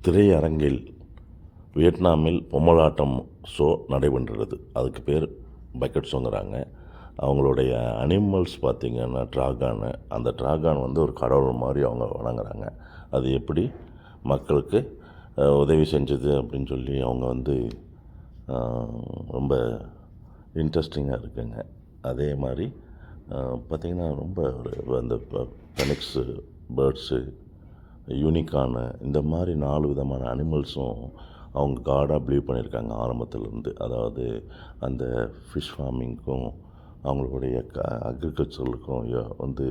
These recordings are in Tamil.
திரையரங்கில் வியட்நாமில் பொம்மலாட்டம் ஷோ நடைபெறுகிறது. அதுக்கு பேர் பக்கெட் ஷோங்கிறாங்க. அவங்களுடைய அனிமல்ஸ் பார்த்திங்கன்னா ட்ராகானு. அந்த ட்ராகான் வந்து ஒரு கடவுள் மாதிரி அவங்க வணங்குறாங்க. அது எப்படி மக்களுக்கு உதவி செஞ்சது அப்படின்னு சொல்லி அவங்க வந்து ரொம்ப இன்ட்ரெஸ்டிங்காக இருக்குங்க. அதே மாதிரி பார்த்திங்கன்னா ரொம்ப ஒரு அந்த ஃபெனிக்ஸு, பேர்ட்ஸு, யூனிகார்னு இந்த மாதிரி 4 விதமான அனிமல்ஸும் அவங்க காடாக பிலீவ் பண்ணியிருக்காங்க ஆரம்பத்துலேருந்து. அதாவது அந்த ஃபிஷ் ஃபார்மிங்க்கும் அவங்களுடைய அக்ரிகல்ச்சருக்கும் வந்து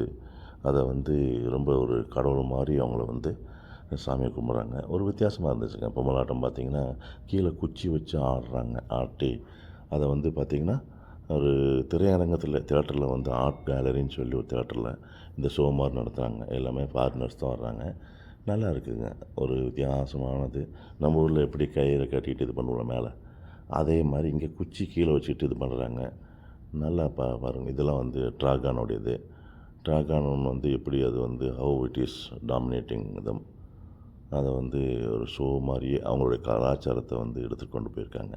அதை வந்து ரொம்ப ஒரு கடவுள் மாதிரி அவங்கள வந்து சாமியை கும்பிட்றாங்க. ஒரு வித்தியாசமாக இருந்துச்சுங்க. பொம்மலாட்டம் பார்த்திங்கன்னா கீழே குச்சி வச்சு ஆட்டி அதை வந்து பார்த்திங்கன்னா ஒரு திரையரங்கத்தில் தேட்டரில் வந்து ஆர்ட் கேலரின்னு சொல்லி ஒரு தேட்டரில் இந்த ஷோ மாதிரி நடத்துகிறாங்க. எல்லாமே ஃபாரினர்ஸ் தான் வர்றாங்க. நல்லா இருக்குதுங்க. ஒரு வித்தியாசமானது. நம்ம ஊரில் எப்படி கயிறை கட்டிட்டு இது பண்ணுவோம் மேலே, அதே மாதிரி இங்கே குச்சி கீழே வச்சுட்டு இது பண்ணுறாங்க. நல்லா பாருங்கள். இதெல்லாம் வந்து ட்ராகானோடையது. ட்ராகான் வந்து எப்படி அது வந்து ஹவு இட் இஸ் டாமினேட்டிங் தம், அதை வந்து ஒரு ஷோ மாதிரியே அவங்களுடைய கலாச்சாரத்தை வந்து எடுத்துகிட்டு கொண்டு போயிருக்காங்க.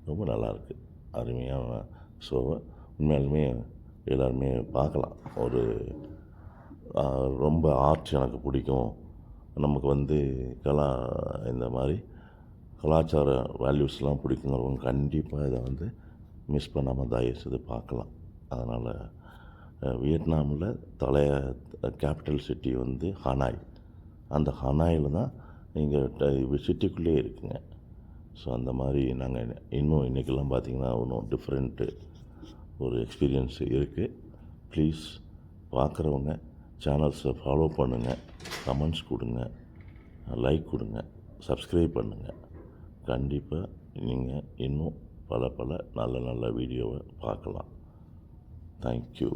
ரொம்ப நல்லாயிருக்கு. அருமையான ஷோவை உண்மையாலுமே எல்லாருமே பார்க்கலாம். ஒரு ரொம்ப ஆர்ட் எனக்கு பிடிக்கும். நமக்கு வந்து இந்த மாதிரி கலாச்சார வேல்யூஸ்லாம் பிடிக்குங்கிறவங்க கண்டிப்பாக இதை வந்து மிஸ் பண்ணாமல் தயவுசெய்து பார்க்கலாம். அதனால் வியட்நாமில் கேபிட்டல் சிட்டி வந்து ஹனாய். அந்த ஹனாயில் தான் இங்கே சிட்டிக்குள்ளேயே இருக்குங்க. ஸோ அந்த மாதிரி நாங்கள் இன்னும் இன்றைக்கெல்லாம் பார்த்திங்கன்னா இன்னும் டிஃப்ரெண்ட்டு ஒரு எக்ஸ்பீரியன்ஸ் இருக்குது. ப்ளீஸ் பார்க்குறவங்க சேனல்ஸை ஃபாலோ பண்ணுங்கள், கமெண்ட்ஸ் கொடுங்க, லைக் கொடுங்க, சப்ஸ்கிரைப் பண்ணுங்கள். கண்டிப்பாக நீங்கள் இன்னும் பல நல்ல வீடியோவை பார்க்கலாம். தேங்க்யூ.